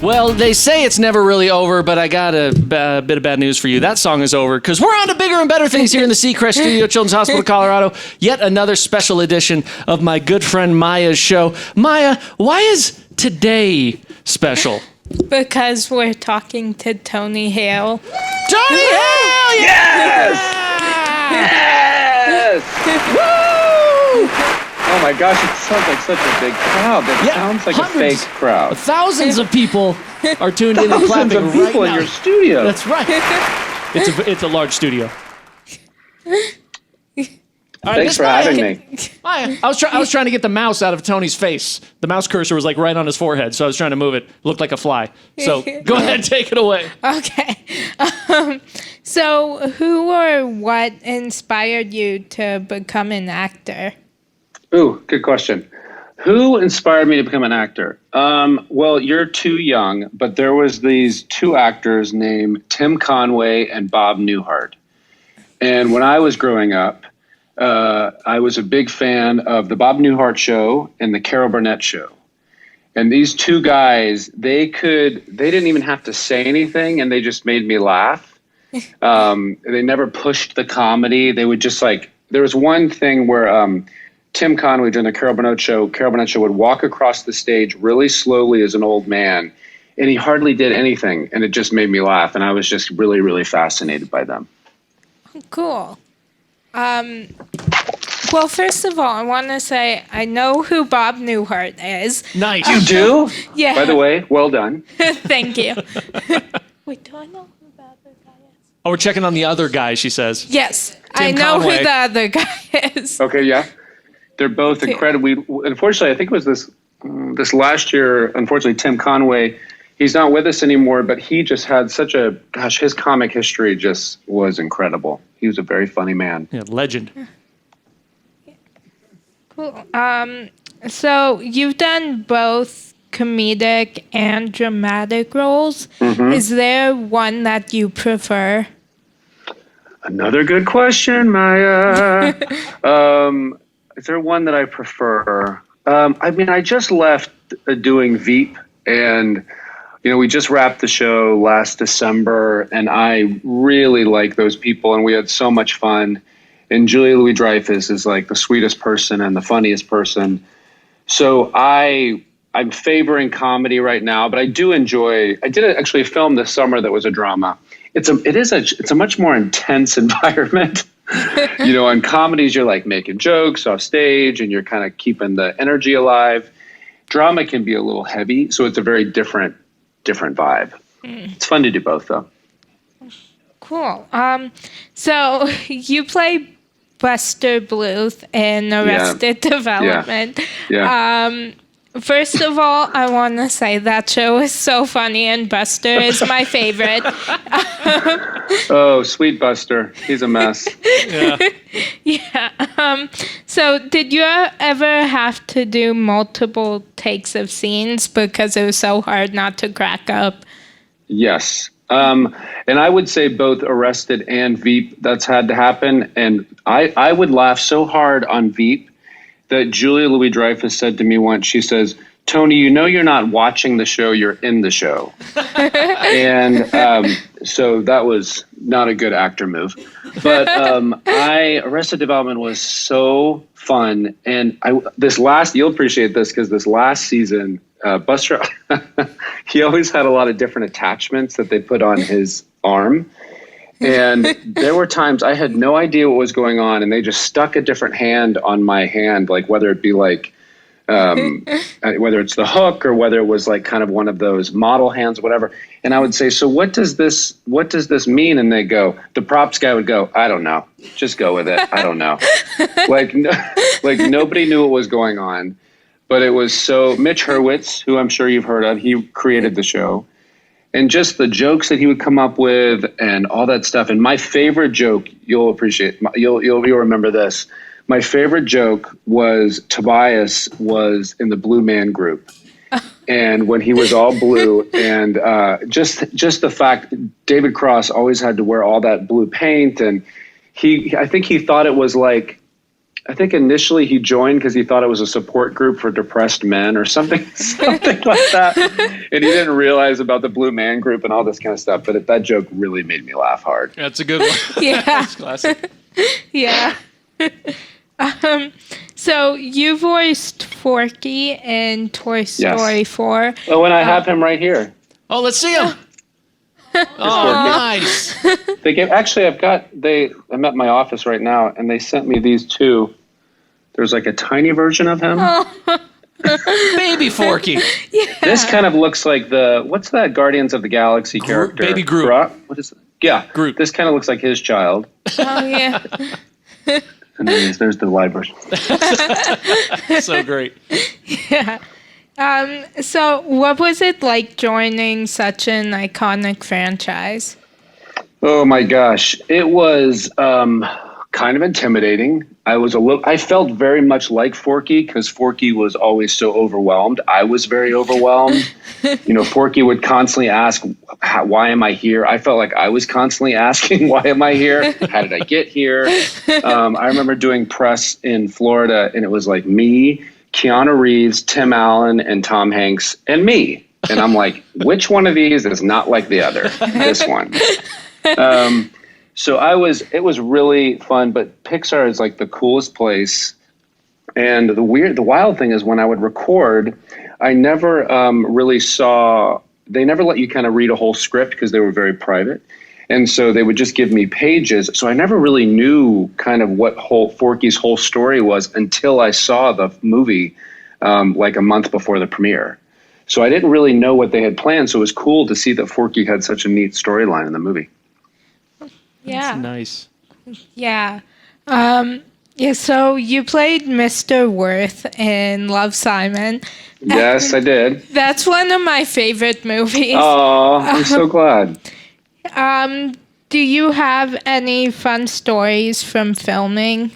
Well, they say it's never really over, but I got a bit of bad news for you. That song is over because we're on to bigger and better things here in the Seacrest Studio, Children's Hospital, Colorado. Yet another special edition of my good friend Maya's show. Maya, why is today special? Because we're talking to Tony Hale. Tony Hale! Yes! Yes! Woo! Oh my gosh, it sounds like such a big crowd. It sounds like hundreds, a fake crowd. Thousands of people are tuned in and clapping Thousands of people right in now. your studio. That's right. It's a large studio. All right, Thanks for having me. Maya, I was trying to get the mouse out of Tony's face. The mouse cursor was like right on his forehead, so I was trying to move it. Looked like a fly. So go ahead, take it away. Okay. So who or what inspired you to become an actor? Ooh, good question. Who inspired me to become an actor? Well, you're too young, but there was these two actors named Tim Conway and Bob Newhart. And when I was growing up, I was a big fan of the Bob Newhart Show and the Carol Burnett Show. And these two guys, they didn't even have to say anything, and they just made me laugh. They never pushed the comedy. They would just there was one thing where Tim Conway during the Carol Burnett Show would walk across the stage really slowly as an old man, and he hardly did anything, and it just made me laugh, and I was just really, really fascinated by them. Cool. Well, first of all, I want to say I know who Bob Newhart is. Nice. You do? Yeah. By the way, well done. Thank you. Wait, do I know who the other guy is? Oh, we're checking on the other guy, she says. Yes, Tim I know Conway. who the other guy is. Okay, yeah. They're both incredible. Unfortunately, I think it was this last year, unfortunately, Tim Conway, he's not with us anymore, but he just had his comic history just was incredible. He was a very funny man. Yeah, legend. Cool. So you've done both comedic and dramatic roles. Mm-hmm. Is there one that you prefer? Another good question, Maya. Is there one that I prefer? I just left doing Veep, and we just wrapped the show last December, and I really like those people, and we had so much fun. And Julia Louis-Dreyfus is like the sweetest person and the funniest person. So I'm favoring comedy right now, but I do enjoy. I did actually a film this summer that was a drama. It's a much more intense environment. On comedies, you're like making jokes off stage and you're kind of keeping the energy alive. Drama can be a little heavy, so it's a very different vibe. It's fun to do both, though. Cool. So you play Buster Bluth in Arrested Development. Yeah. First of all, I want to say that show is so funny, and Buster is my favorite. Oh, sweet Buster. He's a mess. Yeah. Yeah. So did you ever have to do multiple takes of scenes because it was so hard not to crack up? Yes. And I would say both Arrested and Veep, that's had to happen. And I would laugh so hard on Veep that Julia Louis-Dreyfus said to me once, she says, "Tony, you're not watching the show, you're in the show." And so that was not a good actor move. But Arrested Development was so fun. And you'll appreciate this because this last season, Buster, he always had a lot of different attachments that they put on his arm. And there were times I had no idea what was going on, and they just stuck a different hand on my hand, like whether it be like, whether it's the hook or whether it was like kind of one of those model hands, whatever. And I would say, "So what does this mean?" And the props guy would go, "I don't know. Just go with it. I don't know." like nobody knew what was going on. But it was Mitch Hurwitz, who I'm sure you've heard of, he created the show. And just the jokes that he would come up with and all that stuff. And my favorite joke, you'll remember this. My favorite joke was Tobias was in the Blue Man Group. And when he was all blue, and just the fact David Cross always had to wear all that blue paint, and I think he thought it was like I think initially he joined because he thought it was a support group for depressed men or something like that. And he didn't realize about the Blue Man Group and all this kind of stuff. But that joke really made me laugh hard. That's a good one. Yeah. That's classic. Yeah. So you voiced Forky in Toy Story 4. Oh, and I have him right here. Oh, let's see him. Oh, nice. I'm at my office right now, and they sent me these two. There's like a tiny version of him. Baby Forky. Yeah. This kind of looks like what's that Guardians of the Galaxy character? Baby Groot. What is it? Yeah, Groot. This kind of looks like his child. Oh, yeah. And there's the live version. So great. Yeah. So what was it like joining such an iconic franchise? Oh my gosh. It was kind of intimidating. I felt very much like Forky because Forky was always so overwhelmed. I was very overwhelmed. Forky would constantly ask, why am I here? I felt like I was constantly asking, why am I here? How did I get here? I remember doing press in Florida, and it was like me, Keanu Reeves, Tim Allen, and Tom Hanks, and me. And I'm like, which one of these is not like the other? This one. So it was really fun, but Pixar is like the coolest place. And the wild thing is when I would record, I never they never let you kind of read a whole script because they were very private. And so they would just give me pages. So I never really knew kind of what Forky's whole story was until I saw the movie like a month before the premiere. So I didn't really know what they had planned. So it was cool to see that Forky had such a neat storyline in the movie. Yeah. That's nice. Yeah. So you played Mr. Worth in Love, Simon. Yes, I did. That's one of my favorite movies. Oh, I'm so glad. Do you have any fun stories from filming?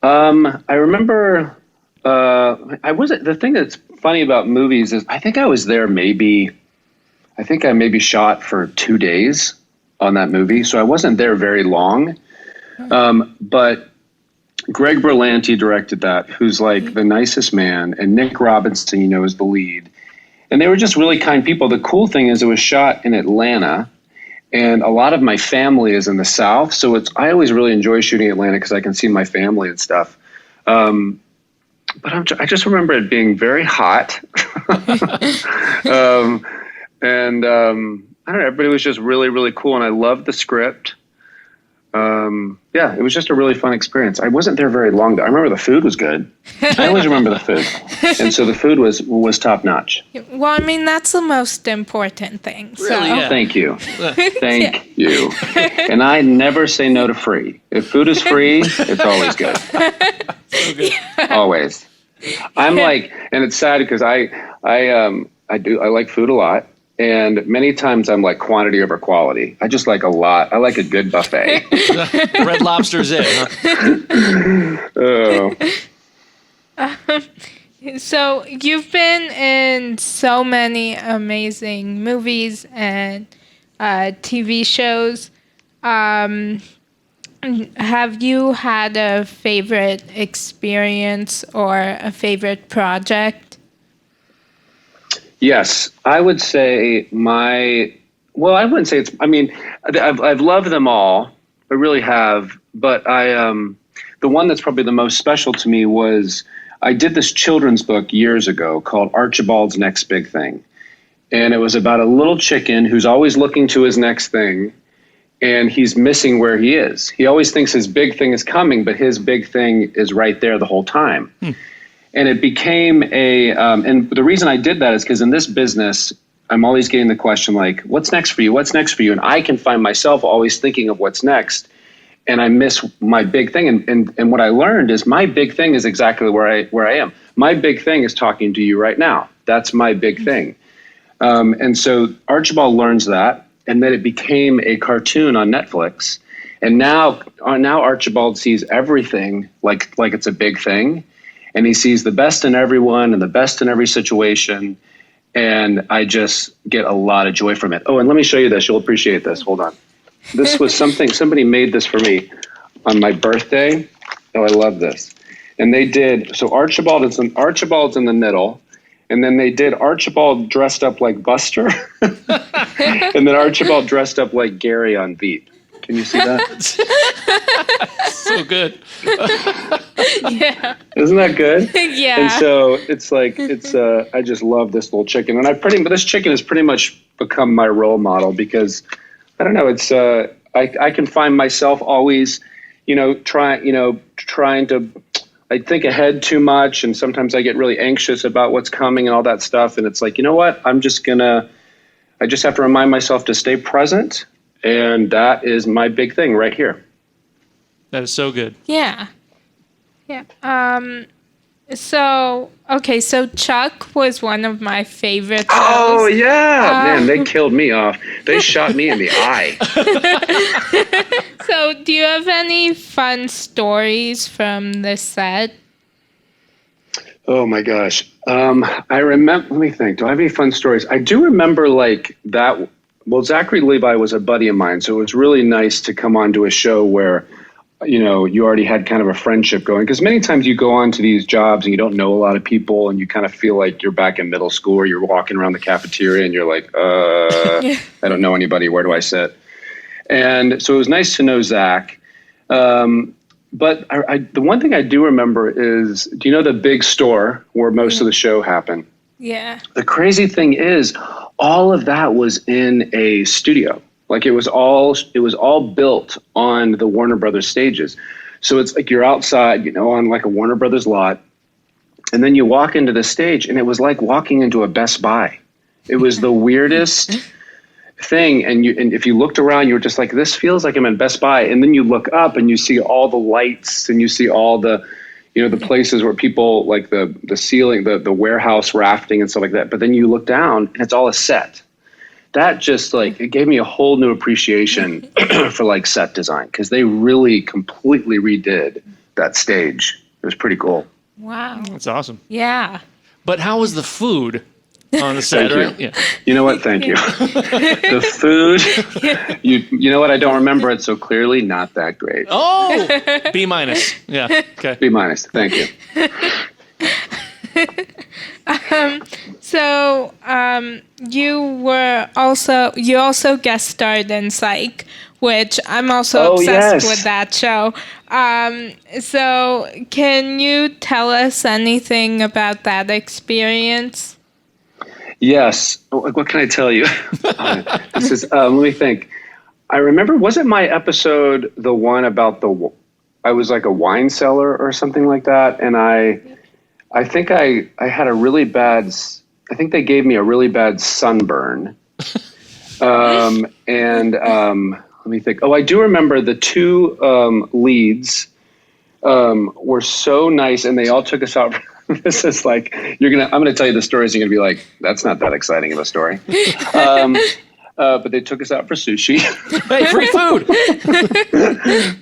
I remember the thing that's funny about movies is I think I was there I maybe shot for 2 days on that movie. So I wasn't there very long. But Greg Berlanti directed that, who's like the nicest man, and Nick Robinson, is the lead. And they were just really kind people. The cool thing is it was shot in Atlanta, and a lot of my family is in the South. So I always really enjoy shooting Atlanta because I can see my family and stuff. But I just remember it being very hot. And I don't know, everybody was just really, really cool. And I loved the script. It was just a really fun experience. I wasn't there very long though. I remember the food was good. I always remember the food. And so the food was top notch. Well, I mean, that's the most important thing. Really, yeah. Thank you. Thank you. And I never say no to free. If food is free, it's always good. So good. Always. I'm like, and it's sad because I like food a lot. And many times I'm like quantity over quality. I just like a lot. I like a good buffet. Red Lobster's it, huh? So you've been in so many amazing movies and TV shows. Have you had a favorite experience or a favorite project? Yes, I would say I wouldn't say I've loved them all. I really have. But the one that's probably the most special to me was I did this children's book years ago called Archibald's Next Big Thing. And it was about a little chicken who's always looking to his next thing, and he's missing where he is. He always thinks his big thing is coming, but his big thing is right there the whole time. And it became and the reason I did that is because in this business, I'm always getting the question like, what's next for you? What's next for you? And I can find myself always thinking of what's next. And I miss my big thing. And what I learned is my big thing is exactly where I am. My big thing is talking to you right now. That's my big thing. And so Archibald learns that. And then it became a cartoon on Netflix. And now Archibald sees everything like it's a big thing. And he sees the best in everyone and the best in every situation. And I just get a lot of joy from it. Oh, and let me show you this. You'll appreciate this. Hold on. This was somebody made this for me on my birthday. Oh, I love this. And they did, so Archibald's in the middle, and then they did Archibald dressed up like Buster, and then Archibald dressed up like Gary on Veep. Can you see that? So good. Yeah. Isn't that good? Yeah. And so it's like, I just love this little chicken. And this chicken has pretty much become my role model because, I don't know, I can find myself always, trying to, I think ahead too much. And sometimes I get really anxious about what's coming and all that stuff. And it's like, you know what? I just have to remind myself to stay present. And that is my big thing right here. That is so good. Yeah. Yeah. So Chuck was one of my favorite shows. Oh, yeah. Man, they killed me off. They shot me in the eye. So do you have any fun stories from the set? Oh, my gosh. I remember, let me think. Do I have any fun stories? I do remember like that. Well, Zachary Levi was a buddy of mine, so it was really nice to come onto a show where, you already had kind of a friendship going. Because many times you go on to these jobs and you don't know a lot of people and you kind of feel like you're back in middle school or you're walking around the cafeteria and you're like, I don't know anybody. Where do I sit? And so it was nice to know Zach. But the one thing I do remember is, do you know the big store where most of the show happened? Yeah. The crazy thing is, all of that was in a studio. Like it was all built on the Warner Brothers stages. So it's like you're outside, on like a Warner Brothers lot, and then you walk into the stage, and it was like walking into a Best Buy. It was the weirdest thing. And if you looked around, you were just like, this feels like I'm in Best Buy. And then you look up and you see all the lights and you see all the, the places where people like the ceiling, the warehouse rafting and stuff like that. But then you look down and it's all a set. That just like, it gave me a whole new appreciation for like set design because they really completely redid that stage. It was pretty cool. Wow. That's awesome. Yeah. But how was the food on the set? Thank you. Right? Yeah. You know what? Thank you. The food, you know what? I don't remember it so clearly. Not that great. Oh, B-. Yeah. Okay. B-. Thank you. You also guest starred in Psych, which I'm also obsessed with that show. So can you tell us anything about that experience? Yes. What can I tell you? This is. Let me think. I remember. Wasn't my episode the one about I was like a wine cellar or something like that, and I think I had a really bad. I think they gave me a really bad sunburn. Let me think. Oh, I do remember the two leads were so nice, and they all took us out. This is like I'm gonna tell you the stories. And you're gonna be like, that's not that exciting of a story. But they took us out for sushi. Hey, free food.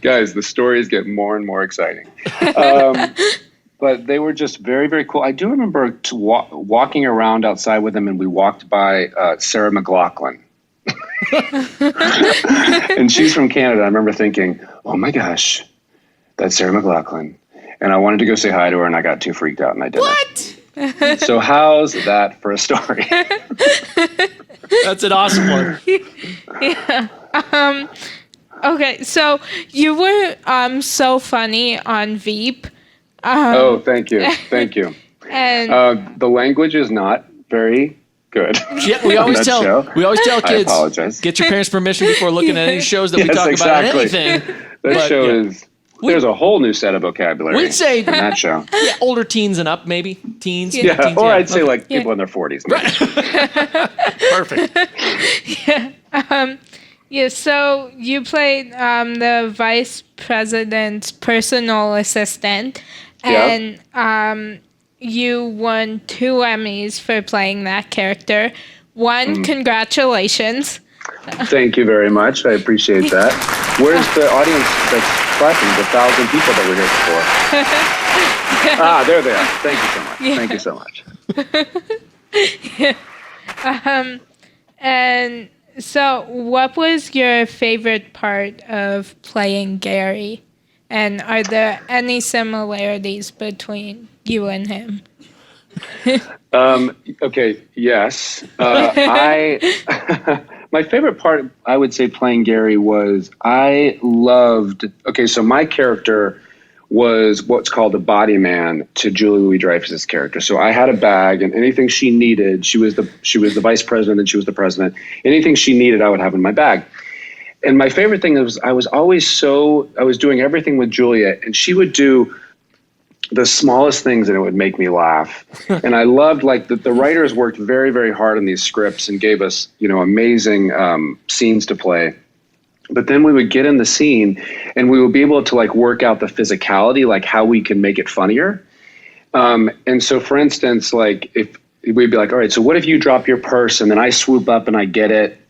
Guys, the stories get more and more exciting. But they were just very, very cool. I do remember walking around outside with them, and we walked by Sarah McLachlan. And she's from Canada. I remember thinking, oh my gosh, that's Sarah McLachlan. And I wanted to go say hi to her, and I got too freaked out, and I didn't. What? So how's that for a story? That's an awesome one. Yeah. Okay, so you were so funny on Veep. Oh, thank you. Thank you. And the language is not very good. Yeah, we always tell kids, I apologize. Get your parents' permission before looking at any shows that we talk about or anything. That show is, there's a whole new set of vocabulary we'd say in that show. Yeah, older teens and up, maybe. Teens. Yeah, teens, or I'd say like people in their 40s. Perfect. Yeah, so you played the vice president's personal assistant, and you won 2 Emmys for playing that character. One, congratulations. Thank you very much. I appreciate that. Where's the audience that's clapping? The 1,000 people that were here before. There they are. Thank you so much. Thank you so much. And so what was your favorite part of playing Gary? And are there any similarities between you and him? Okay. Yes. My favorite part, I would say, playing Gary was so my character was what's called a body man to Julie Louis-Dreyfus's character. So I had a bag, and anything she needed, she was the vice president and she was the president. Anything she needed, I would have in my bag. And my favorite thing was I was doing everything with Julia, and she would do the smallest things and it would make me laugh. And I loved the writers worked very, very hard on these scripts and gave us, amazing scenes to play. But then we would get in the scene and we would be able to work out the physicality, how we can make it funnier. And so for instance, if we'd be all right, so what if you drop your purse and then I swoop up and I get it?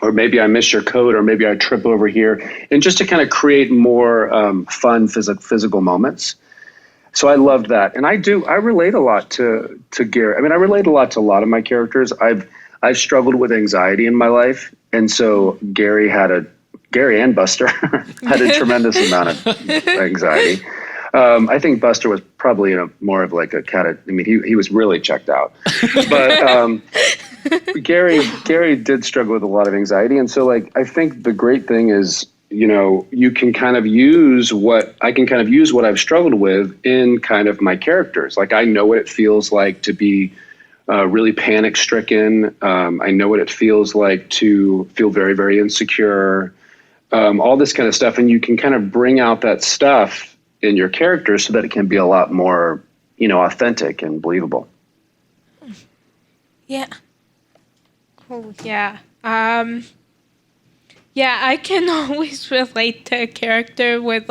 Or maybe I miss your coat, or maybe I trip over here. And just to kind of create more fun physical moments. So I loved that. And I relate a lot to Gary. I mean, I relate a lot to a lot of my characters. I've struggled with anxiety in my life. And so Gary and Buster had a tremendous amount of anxiety. I think Buster was probably more of a cat. He was really checked out. But Gary did struggle with a lot of anxiety. And so I think the great thing is, you can kind of use what I've struggled with in kind of my characters. I know what it feels like to be really panic stricken. I know what it feels like to feel very, very insecure, all this kind of stuff. And you can kind of bring out that stuff in your characters so that it can be a lot more, authentic and believable. Yeah. Cool. Yeah. Yeah, I can always relate to a character with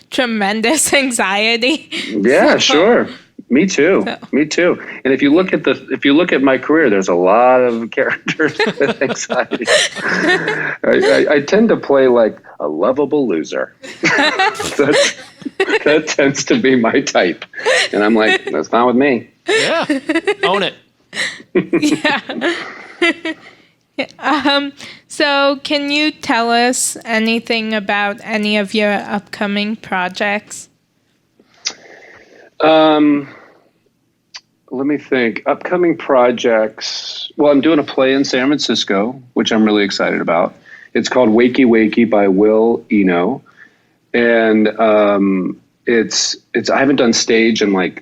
tremendous anxiety. Yeah, sure. Me too. Me too. And if you look at my career, there's a lot of characters with anxiety. I tend to play a lovable loser. That tends to be my type. And I'm that's not with me. Yeah. Own it. Yeah. So can you tell us anything about any of your upcoming projects? Let me think. Upcoming projects. Well, I'm doing a play in San Francisco, which I'm really excited about. It's called Wakey Wakey by Will Eno. And I haven't done stage in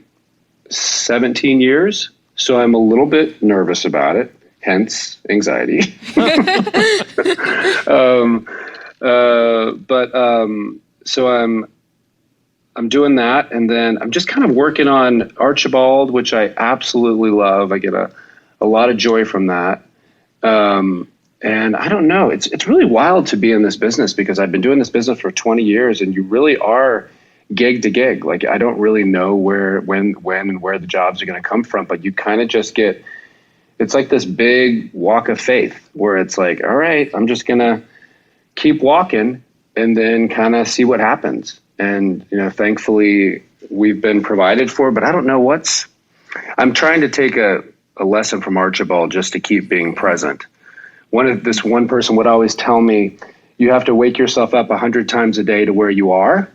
17 years, so I'm a little bit nervous about it. Hence anxiety. So I'm doing that, and then I'm just kind of working on Archibald, which I absolutely love. I get a lot of joy from that. And I don't know, it's really wild to be in this business because I've been doing this business for 20 years, and you really are gig to gig. I don't really know when and where the jobs are going to come from, but you kind of just get. It's this big walk of faith where it's all right, I'm just going to keep walking and then kind of see what happens. And, thankfully we've been provided for, but I don't know I'm trying to take a lesson from Archibald just to keep being present. This one person would always tell me, you have to wake yourself up 100 times a day to where you are,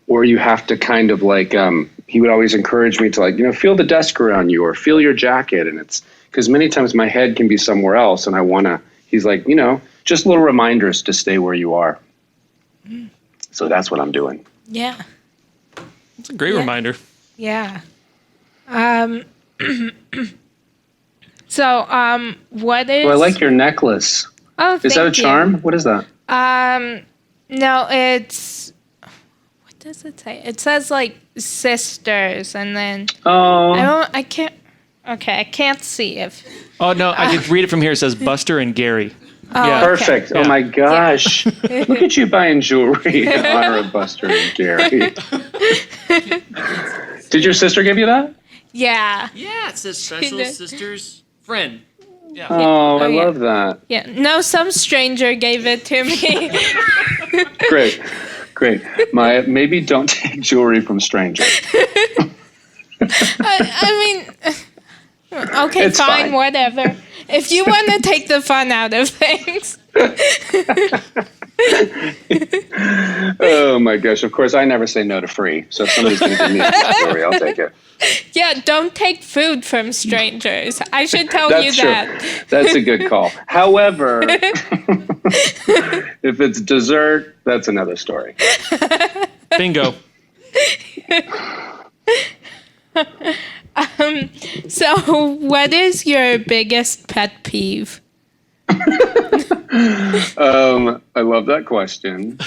or you have to kind of he would always encourage me to feel the desk around you or feel your jacket. And it's, because many times my head can be somewhere else, and I want to, he's just little reminders to stay where you are. So that's what I'm doing. Yeah. It's a great reminder. Yeah. So, what is... Oh, I like your necklace. Oh, is that a charm? What is that? No, it's... What does it say? It says, sisters, and then... Oh. I can't... Okay, I can't see if... Oh, no, I can read it from here. It says Buster and Gary. Oh, Yeah. Perfect. Okay. Oh, my gosh. Yeah. Look at you buying jewelry in honor of Buster and Gary. Did your sister give you that? Yeah. Yeah, it says special sister's friend. Yeah. Oh, I love that. Yeah. No, some stranger gave it to me. Great. Maybe don't take jewelry from strangers. I mean... Okay, it's fine, whatever. If you want to take the fun out of things. Oh Oh my gosh! Of course, I never say no to free. So if somebody's going to give me a story, I'll take it. Yeah, don't take food from strangers. I should tell you That's true. that. That's a good call. However, if it's dessert, that's another story. Bingo. So, what is your biggest pet peeve? I love that question.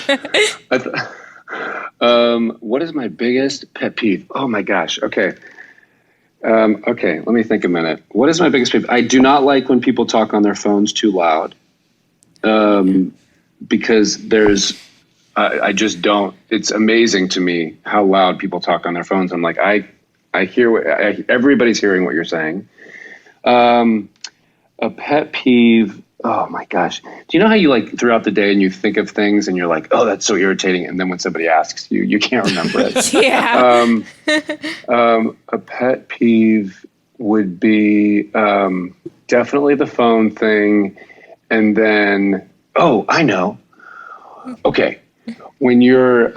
What is my biggest pet peeve? Oh my gosh. Okay. Okay. Let me think a minute. What is my biggest pet peeve? I do not like when people talk on their phones too loud. Because I just don't. It's amazing to me how loud people talk on their phones. I'm like, I hear everybody's hearing what you're saying. A pet peeve. Oh my gosh. Do you know how you like throughout the day and you think of things and you're like, oh, that's so irritating. And then when somebody asks you, you can't remember it. Yeah. A pet peeve would be definitely the phone thing. And then, oh, I know. Okay. When you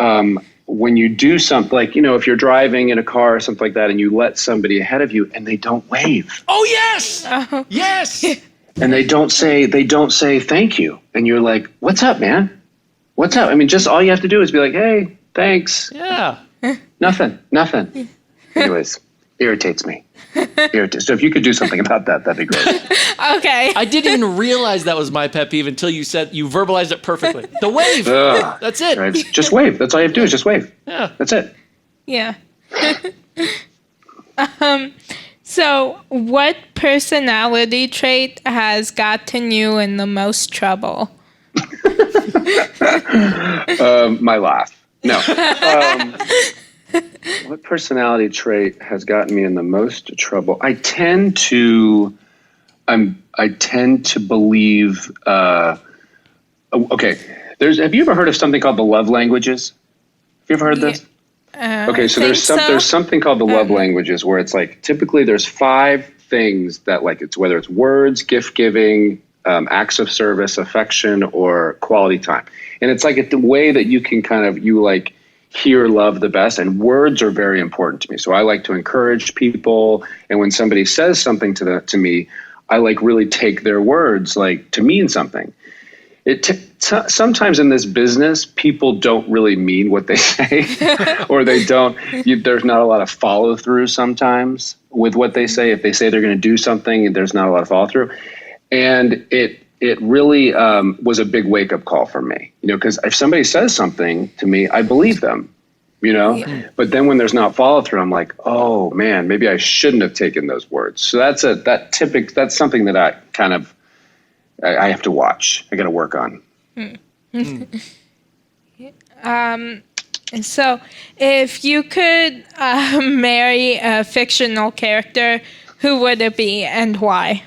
do something like, if you're driving in a car or something like that and you let somebody ahead of you and they don't wave. Oh, yes. Yes. And they don't say thank you. And you're like, what's up, man? What's up? I mean, just all you have to do is be like, hey, thanks. Yeah. Nothing. Anyways, irritates me. So if you could do something about that, that'd be great. Okay. I didn't even realize that was my pet peeve until you verbalized it perfectly. The wave. That's it. Right? Just wave. That's all you have to do is just wave. Yeah. That's it. Yeah. So, what personality trait has gotten you in the most trouble? My laugh. No. What personality trait has gotten me in the most trouble? I tend to believe. Okay. Have you ever heard of something called the love languages? Have you ever heard this? Okay, so there's something called the love languages where it's like typically there's 5 things that like it's whether it's words, gift giving, acts of service, affection, or quality time, and it's like the way that you can hear love the best. And words are very important to me, so I like to encourage people. And when somebody says something to me, I like really take their words like to mean something. Sometimes in this business, people don't really mean what they say, or they don't. There's not a lot of follow through sometimes with what they say. If they say they're going to do something, there's not a lot of follow through, and it really was a big wake up call for me. Because if somebody says something to me, I believe them. Yeah. But then when there's not follow through, I'm like, oh man, maybe I shouldn't have taken those words. So that's something that I have to watch. I got to work on. So, if you could marry a fictional character, who would it be and why?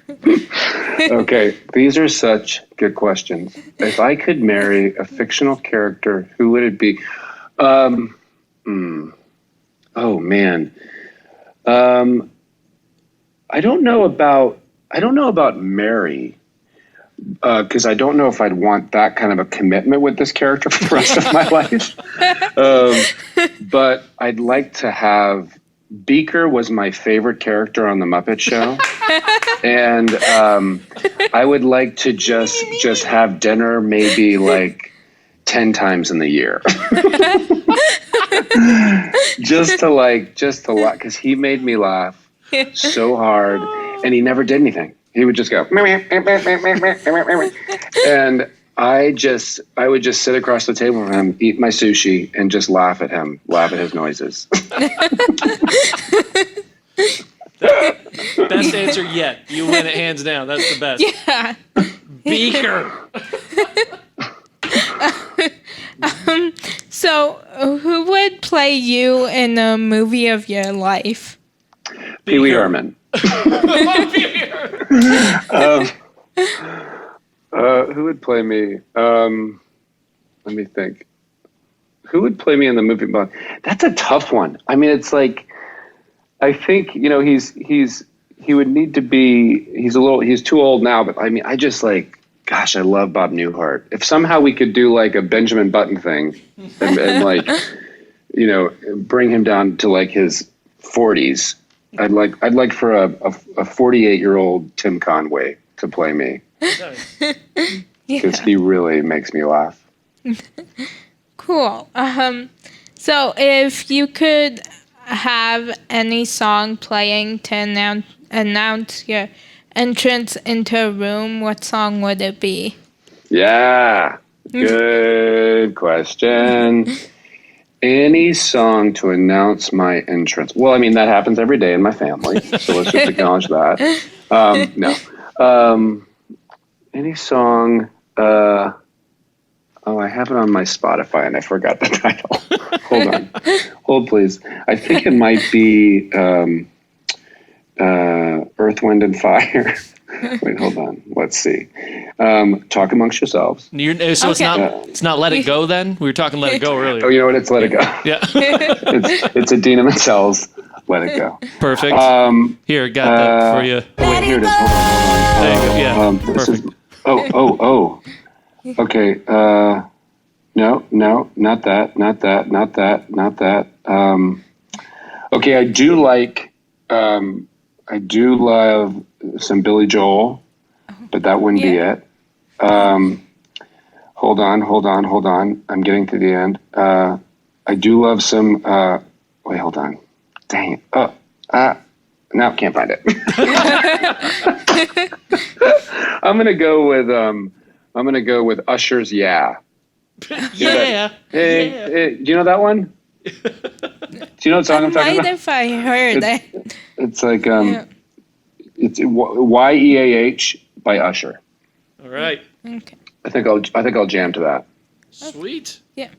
Okay, these are such good questions. If I could marry a fictional character, who would it be? Oh man, I don't know about marry. Because I don't know if I'd want that kind of a commitment with this character for the rest of my life. But I'd like to have Beaker was my favorite character on the Muppet Show. And I would like to just have dinner maybe like 10 times in the year. just to laugh, because he made me laugh so hard and he never did anything. He would just go, and I would just sit across the table from him, eat my sushi, and just laugh at him, laugh at his noises. Best answer yet. You win it hands down. That's the best. Yeah. Beaker. So, who would play you in a movie of your life? Pee Wee Herman. Who would play me? Let me think. Who would play me in the movie? That's a tough one. I mean, it's like, I think, he would need to be, he's too old now, but I mean, I just like gosh, I love Bob Newhart. If somehow we could do like a Benjamin Button thing and like, you know, bring him down to like his 40s, I'd like for a 48-year-old Tim Conway to play me. Because he really makes me laugh. Cool. So if you could have any song playing to announce your entrance into a room, what song would it be? Yeah, good question. Any song to announce my entrance. Well, I mean, that happens every day in my family, so let's just acknowledge that. No. Any song... I have it on my Spotify and I forgot the title. Hold on. Hold, please. I think it might be Earth, Wind, and Fire. Wait, hold on. Let's see. Talk amongst yourselves. So it's not Let It Go then? We were talking Let It Go earlier. Oh, you know what? It's Let It Go. Yeah. it's Adina Menzel's Let It Go. Perfect. Here, got that for you. Oh, wait, here it is. Hold on. There you go. Yeah. Perfect. Okay. No, not that. Okay, I do love some Billy Joel, but that wouldn't be it. Hold on. I'm getting to the end. I do love some, wait, hold on. Dang it. No, can't find it. I'm gonna go with Usher's "Yeah." Yeah. Hey, do you know that one? Do you know what song I'm talking about? If I heard it. It's like it's YEAH by Usher. All right. Okay. I think I'll jam to that. Sweet. Yeah.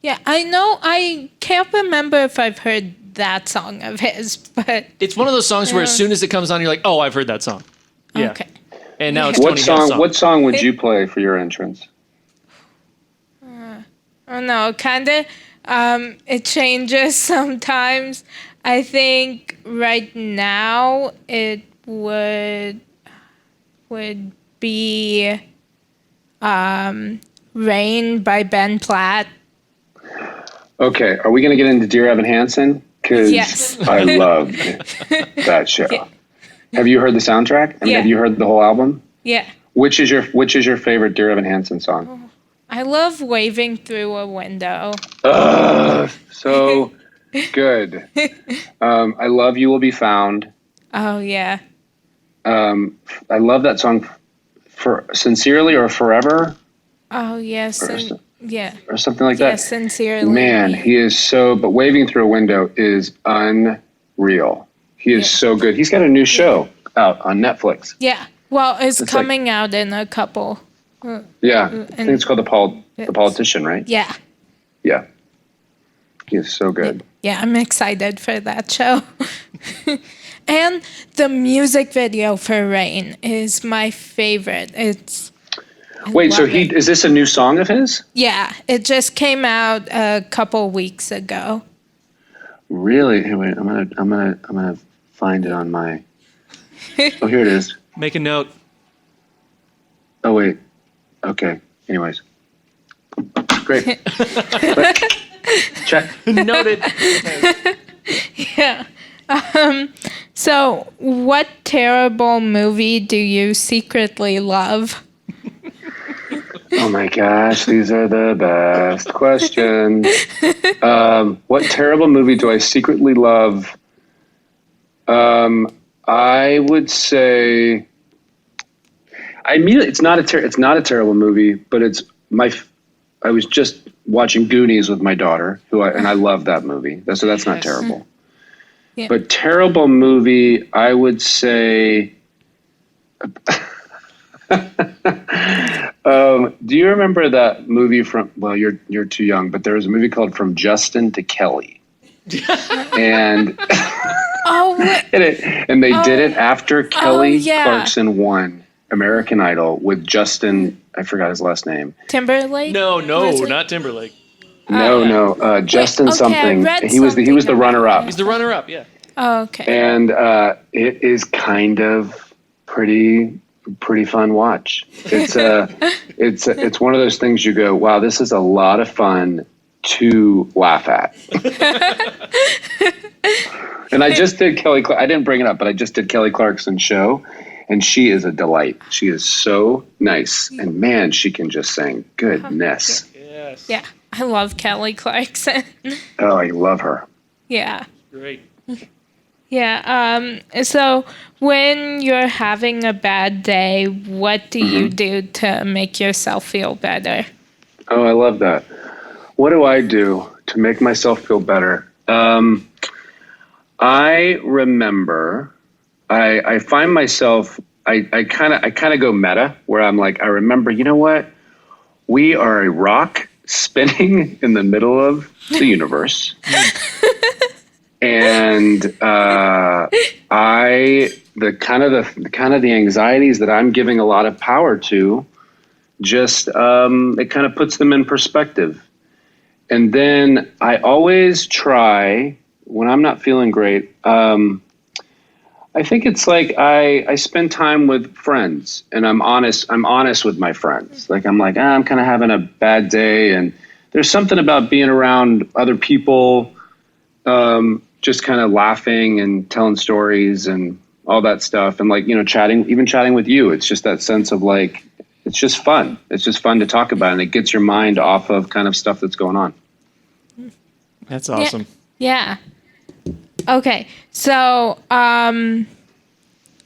Yeah, I know. I can't remember if I've heard that song of his, but It's one of those songs where as soon as it comes on, you're like, oh, I've heard that song. Yeah. okay. And now it's What Tony Hale's song? What song would you play for your entrance? Oh no, kind of. It changes sometimes. I think right now it would be "Rain" by Ben Platt. Okay, are we going to get into Dear Evan Hansen? Because Yes. I loved that show. Yeah. Have you heard the soundtrack? I mean, Yeah. have you heard the whole album? Yeah. Which is your favorite Dear Evan Hansen song? I love "Waving Through a Window." So good. I love You Will Be Found. Oh yeah. I love that song for Sincerely or Forever Oh yes. Yeah. or something like Yeah, that. Sincerely. Man, he is so, but Waving Through a Window is unreal. He is so good. He's got a new show out on Netflix. Yeah. Well, it's It's coming out in a couple. Yeah. I think it's called The Politician, right? Yeah. Yeah. He is so good. Yeah, I'm excited for that show. And the music video for "Rain" is my favorite. Wait, so love it. is this a new song of his? Yeah, it just came out a couple weeks ago. Really? Hey, wait, I'm gonna find it on my. Oh, here it is. Make a note. Oh wait. Okay. Anyways. Great. Check. Noted. Yeah. So, what terrible movie do you secretly love? Oh my gosh, these are the best questions. What terrible movie do I secretly love? I would say. It's not a terrible movie, but I was just watching Goonies with my daughter, and I love that movie. So that's not terrible. Yeah. But terrible movie, I would say. Do you remember that movie from? Well, you're too young, but there was a movie called From Justin to Kelly, and and they did it after Kelly Clarkson won American Idol with Justin. I forgot his last name. Timberlake? No, Leslie? not Timberlake. No, Justin something. He was the runner-up. He's the runner-up, yeah. Oh, okay. And it is kind of pretty pretty fun watch. It's one of those things you go, wow, this is a lot of fun to laugh at. And I just did I didn't bring it up, but I just did Kelly Clarkson's show, and she is a delight. She is so nice, and man, she can just sing. Goodness. Yes. Yeah, I love Kelly Clarkson. Oh, I love her. Yeah. Great. Yeah. So when you're having a bad day, what do you do to make yourself feel better? Oh, I love that. What do I do to make myself feel better? I remember, I find myself, I kind of go meta, where I'm like, I remember, you know what? We are a rock spinning in the middle of the universe. And the anxieties that I'm giving a lot of power to, just it kind of puts them in perspective. And then I always try, when I'm not feeling great, I think it's like I spend time with friends, and I'm honest with my friends. Like I'm kind of having a bad day, and there's something about being around other people, just kind of laughing and telling stories and all that stuff. And like, chatting with you. It's just that sense of like, it's just fun. It's just fun to talk about, and it gets your mind off of kind of stuff that's going on. That's awesome. Yeah. Okay. So,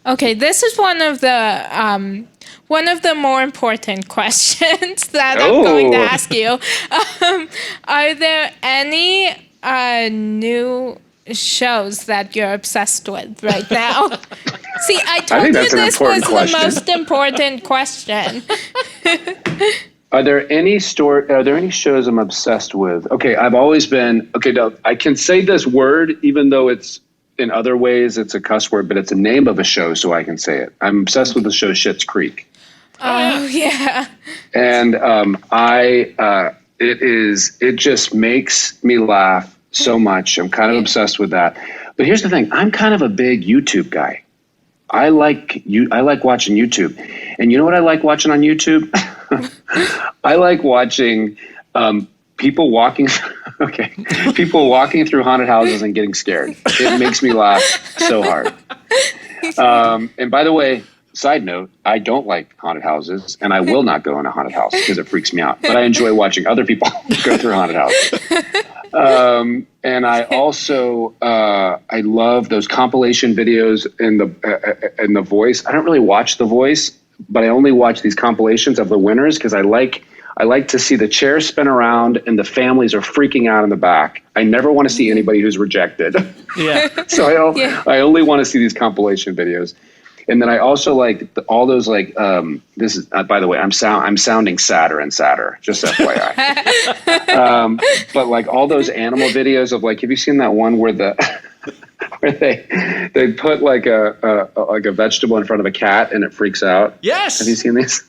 this is one of the more important questions that I'm going to ask you. Are there any new shows that you're obsessed with right now? See, I told you this was the most important question. Are there any shows I'm obsessed with? Okay, I've always been, no, I can say this word, even though it's, in other ways, it's a cuss word, but it's a name of a show, so I can say it. I'm obsessed with the show Schitt's Creek. Oh, yeah. And it just makes me laugh so much. I'm kind of obsessed with that. But here's the thing. I'm kind of a big YouTube guy. I like watching YouTube. And you know what I like watching on YouTube? I like watching people walking through haunted houses and getting scared. It makes me laugh so hard. And by the way, side note, I don't like haunted houses, and I will not go in a haunted house because it freaks me out. But I enjoy watching other people go through haunted houses. And I also I love those compilation videos in The Voice. I don't really watch The Voice, but I only watch these compilations of the winners because I like to see the chairs spin around and the families are freaking out in the back. I never want to see anybody who's rejected. Yeah. So I only want to see these compilation videos. And then I also like all those this is by the way, I'm sounding sadder and sadder, just FYI. But like all those animal videos of like, have you seen that one where where they put like a vegetable in front of a cat and it freaks out? Yes. Have you seen these?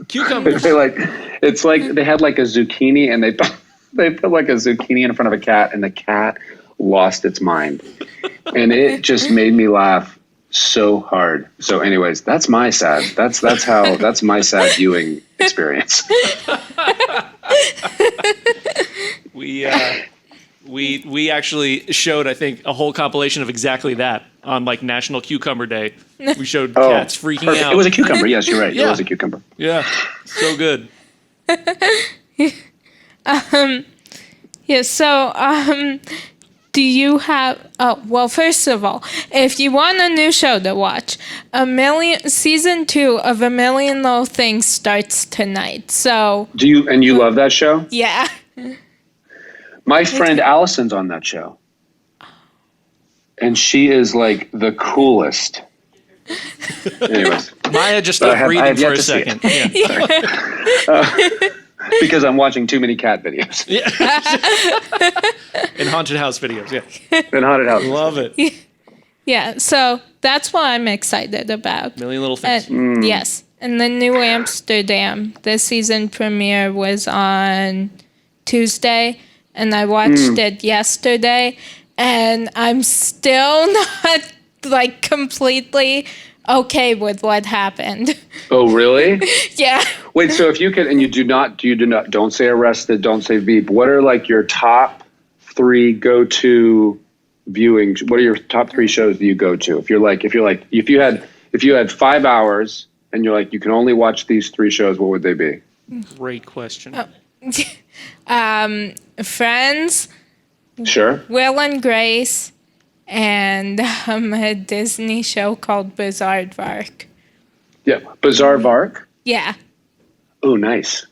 Cucumbers. It's like they had like a zucchini and they put like a zucchini in front of a cat and the cat lost its mind, and it just made me laugh so hard. So anyways, that's my sad viewing experience. We actually showed, I think, a whole compilation of exactly that on like National Cucumber Day. We showed cats freaking out. It was a cucumber. Yes, you're right. Yeah. It was a cucumber. Yeah. So good. Do you have, first of all, if you want a new show to watch, season 2 of A Million Little Things starts tonight. So you love that show? Yeah. My friend Allison's on that show. And she is like the coolest. Anyways. Maya just stopped breathing for a second. Yeah. Because I'm watching too many cat videos. Yeah. And haunted house videos, yeah. And haunted house. Love it. Yeah, so that's what I'm excited about. Million Little Things. Yes. And the New Amsterdam, the season premiere was on Tuesday, and I watched it yesterday, and I'm still not like completely okay with what happened. Oh, really? Yeah. Wait, so if you can, and you do not, don't say Arrested, don't say Veep. What are like your top 3 go-to viewing? What are your top 3 shows that you go to? If you had 5 hours and you're like, you can only watch these 3 shows, what would they be? Great question. Friends, Sure. Will and Grace, and a Disney show called Bizarre Vark. Yeah. Bizarre Vark. Yeah. Oh, nice.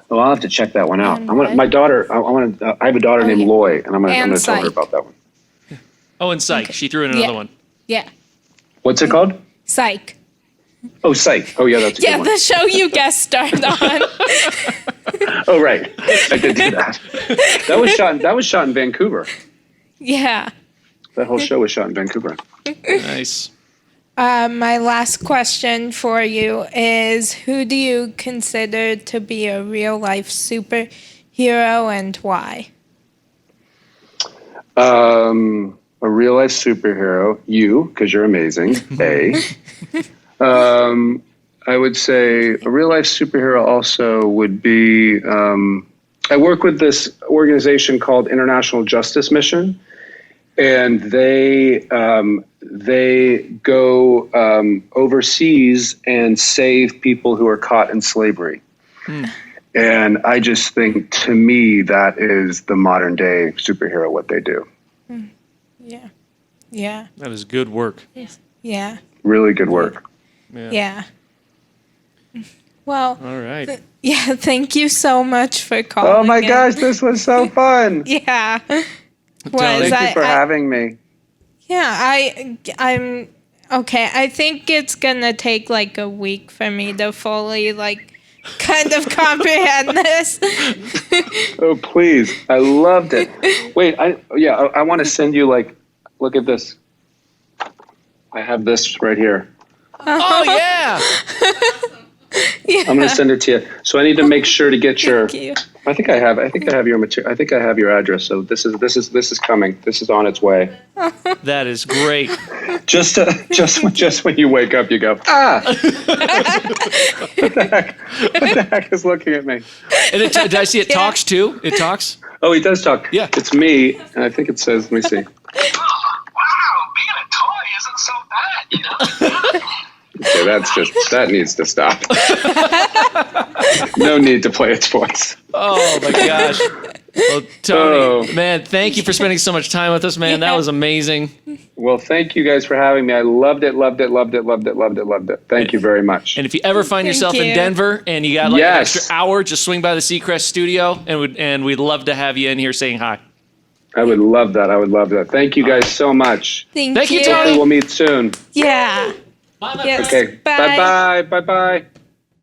Oh, I'll have to check that one out. And I want what? my daughter. I have a daughter named Loy, and I'm gonna tell her Psych. about that one. Oh, and Psych. She threw in another one. Yeah. What's it called? Psych. Oh, Psych. Oh, yeah, that's a good one. The show you guest starred on. Oh, right. I did do that. That was shot in Vancouver. Yeah. That whole show was shot in Vancouver. Nice. My last question for you is, who do you consider to be a real life superhero and why? A real life superhero, you, because you're amazing. I would say a real life superhero also would be. I work with this organization called International Justice Mission, and they go overseas and save people who are caught in slavery. And I just think, to me, that is the modern day superhero, what they do. Yeah. Yeah. That is good work. Yeah. Really good work. Yeah. Well, All right. yeah, thank you so much for calling. Oh my in. gosh, this was so fun. Yeah. Thank you for having me. Yeah, I'm okay. I think it's gonna take like a week for me to fully kind of comprehend this. Oh, please. I loved it. Wait, I want to send you look at this. I have this right here. Oh, yeah. Yeah. I'm going to send it to you. So I need to make sure to get your. Thank you. I think I have your material. I think I have your address. So this is coming. This is on its way. That is great. Just when you wake up, you go, ah. What the heck is looking at me? And did I see it talks too? It talks? Oh, he does talk. Yeah. It's me, and I think it says. Let me see. Wow, being a toy isn't so bad, you know? Okay, that needs to stop. No need to play its voice. Oh, my gosh. Well, Tony, man, thank you for spending so much time with us, man. That was amazing. Well, thank you guys for having me. I loved it. Thank you very much. And if you ever find yourself in Denver and you got an extra hour, just swing by the Seacrest studio, and we'd love to have you in here saying hi. I would love that. Thank you guys so much. Thank you, Tony. Hopefully we'll meet soon. Yeah. Bye, my Yes. friend. Okay. Bye-bye. Bye-bye.